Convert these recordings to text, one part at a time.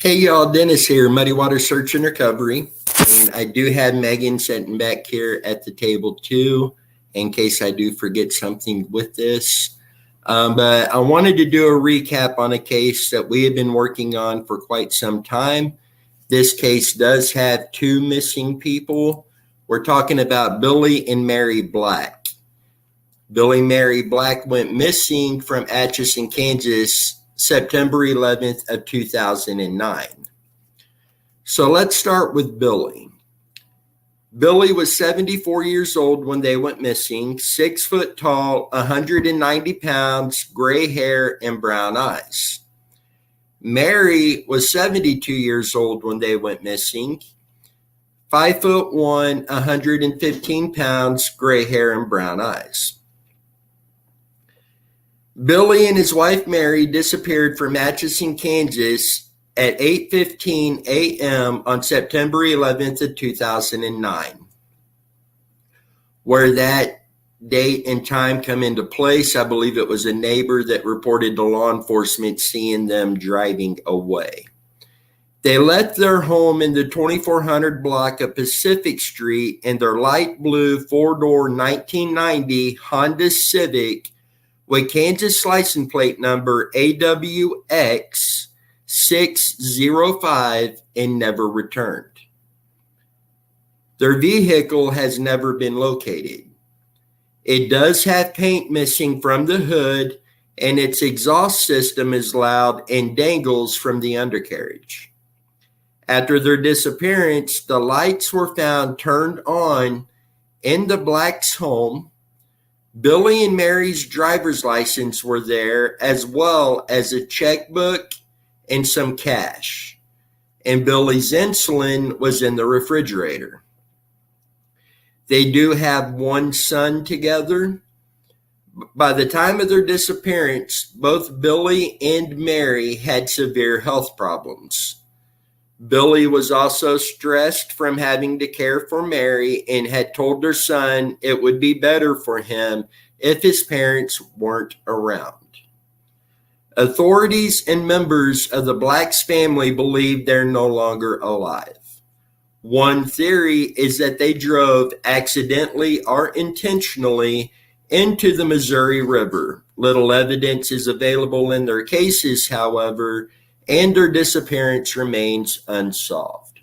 Hey y'all, Dennis here, Muddy Water Search and Recovery. And I do have Megan sitting back here at the table too, in case I do forget something with this. But I wanted to do a recap on a case that we have been working on for quite some time. This case does have two missing people. We're talking about Billie and Mary Black. Billie Mary Black went missing from Atchison, Kansas, September 11th of 2009. So let's start with Billie. Billie was 74 years old when they went missing, 6 foot tall, 190 pounds, gray hair, and brown eyes. Mary was 72 years old when they went missing, 5'1", 115 pounds, gray hair, and brown eyes. Billie and his wife Mary disappeared from Atchison, Kansas at 8:15 a.m. on September 11th of 2009. Where that date and time come into place, I believe it was a neighbor that reported to law enforcement seeing them driving away. They left their home in the 2400 block of Pacific Street in their light blue four-door 1990 Honda Civic with Kansas license plate number AWX 605 and never returned. Their vehicle has never been located. It does have paint missing from the hood, and its exhaust system is loud and dangles from the undercarriage. After their disappearance, the lights were found turned on in the Black's home. Billie and Mary's driver's license were there, as well as a checkbook and some cash. And Billie's insulin was in the refrigerator. They do have one son together. By the time of their disappearance, both Billie and Mary had severe health problems. Billie was also stressed from having to care for Mary and had told her son it would be better for him if his parents weren't around. Authorities and members of the Black's family believe they're no longer alive. One theory is that they drove accidentally or intentionally into the Missouri River. Little evidence is available in their cases, however, and their disappearance remains unsolved.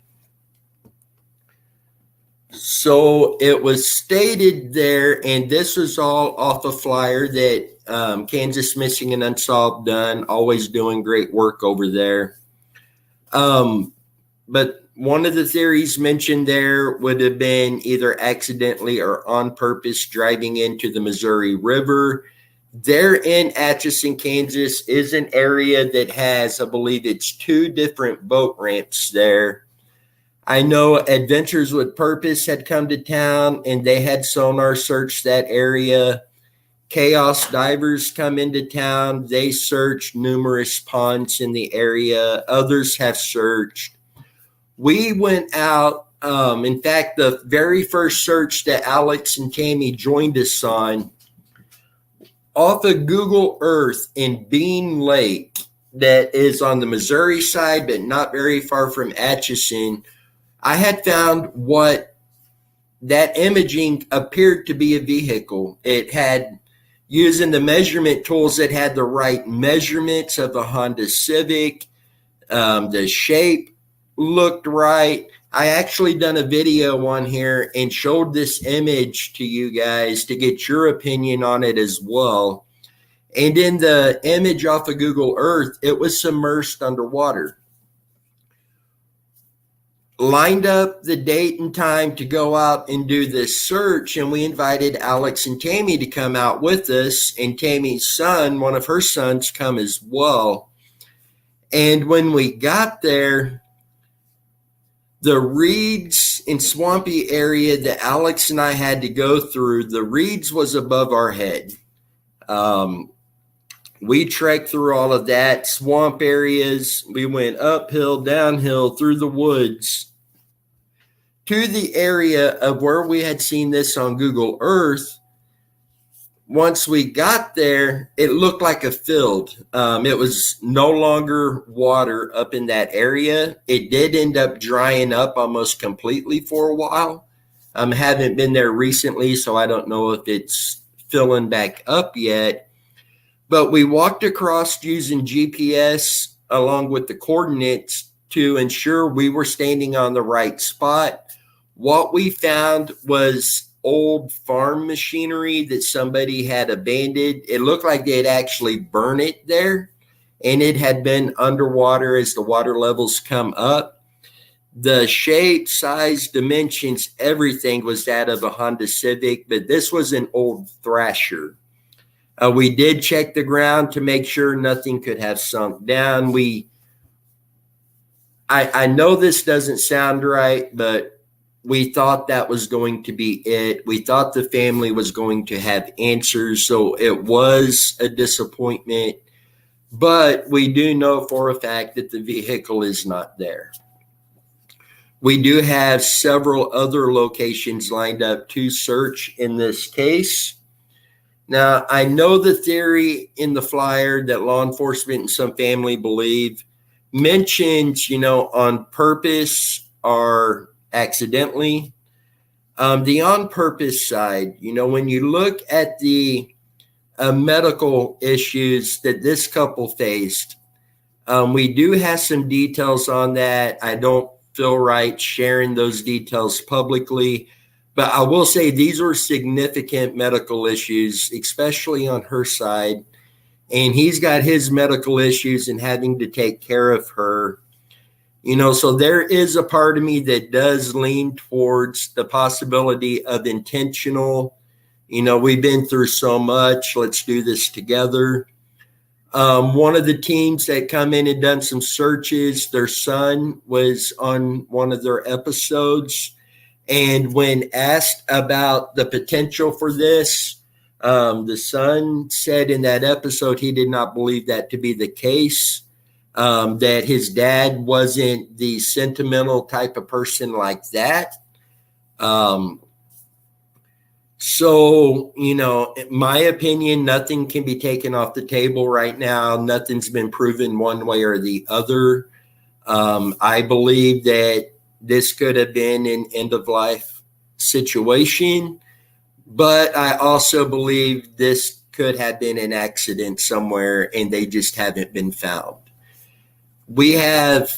So it was stated there, and this was all off a flyer that Kansas Missing and Unsolved done, always doing great work over there. But one of the theories mentioned there would have been either accidentally or on purpose driving into the Missouri River. There in Atchison, Kansas is an area that has, I believe it's 2 different boat ramps there. I know Adventures with Purpose had come to town and they had sonar searched that area. Chaos Divers come into town. They searched numerous ponds in the area. Others have searched. We went out. In fact, the very first search that Alex and Tammy joined us on, off of Google Earth in Bean Lake, that is on the Missouri side, but not very far from Atchison, I had found what that imaging appeared to be a vehicle. It had, using the measurement tools, it had the right measurements of a Honda Civic. The shape looked right. I actually done a video on here and showed this image to you guys to get your opinion on it as well. And in the image off of Google Earth, it was submerged underwater. Lined up the date and time to go out and do this search, and we invited Alex and Tammy to come out with us, and Tammy's son, one of her sons, come as well. And when we got there, the reeds and swampy area that Alex and I had to go through, the reeds was above our head. We trekked through all of that, swamp areas. We went uphill, downhill, through the woods to the area of where we had seen this on Google Earth. once we got there, it looked like a field. It was no longer water up in that area. It did end up drying up almost completely for a while. Haven't been there recently, so I don't know if it's filling back up yet. But we walked across using GPS along with the coordinates to ensure we were standing on the right spot. What we found was old farm machinery that somebody had abandoned. It looked like they had actually burned it there, and it had been underwater as the water levels come up. The shape, size, dimensions, everything was that of a Honda Civic, but this was an old Thrasher. We did check the ground to make sure nothing could have sunk down. I know this doesn't sound right, but we thought that was going to be it. We thought the family was going to have answers, so it was a disappointment. But we do know for a fact that the vehicle is not there. We do have several other locations lined up to search in this case. Now, I know the theory in the flyer that law enforcement and some family believe mentions, on purpose or accidentally. The on purpose side, when you look at the medical issues that this couple faced, we do have some details on that. I don't feel right sharing those details publicly, but I will say these are significant medical issues, especially on her side. And he's got his medical issues and having to take care of her. So there is a part of me that does lean towards the possibility of intentional. We've been through so much. Let's do this together. One of the teams that come in and done some searches, their son was on one of their episodes. And when asked about the potential for this, the son said in that episode he did not believe that to be the case, that his dad wasn't the sentimental type of person like that. So, in my opinion, nothing can be taken off the table right now. Nothing's been proven one way or the other. I believe that this could have been an end-of-life situation, but I also believe this could have been an accident somewhere and they just haven't been found. We have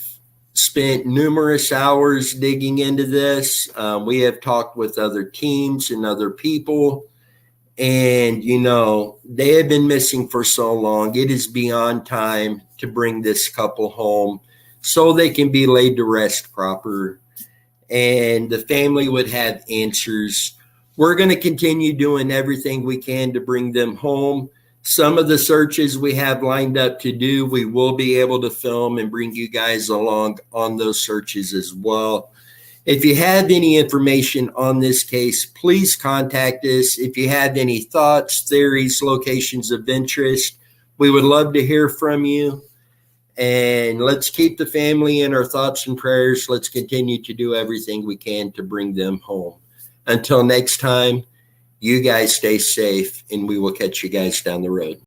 spent numerous hours digging into this. We have talked with other teams and other people, and they have been missing for so long. It is beyond time to bring this couple home so they can be laid to rest proper and the family would have answers. We're going to continue doing everything we can to bring them home. Some of the searches we have lined up to do, we will be able to film and bring you guys along on those searches as well. If you have any information on this case, please contact us. If you have any thoughts, theories, locations of interest, we would love to hear from you. And let's keep the family in our thoughts and prayers. Let's continue to do everything we can to bring them home. Until next time, you guys stay safe, and we will catch you guys down the road.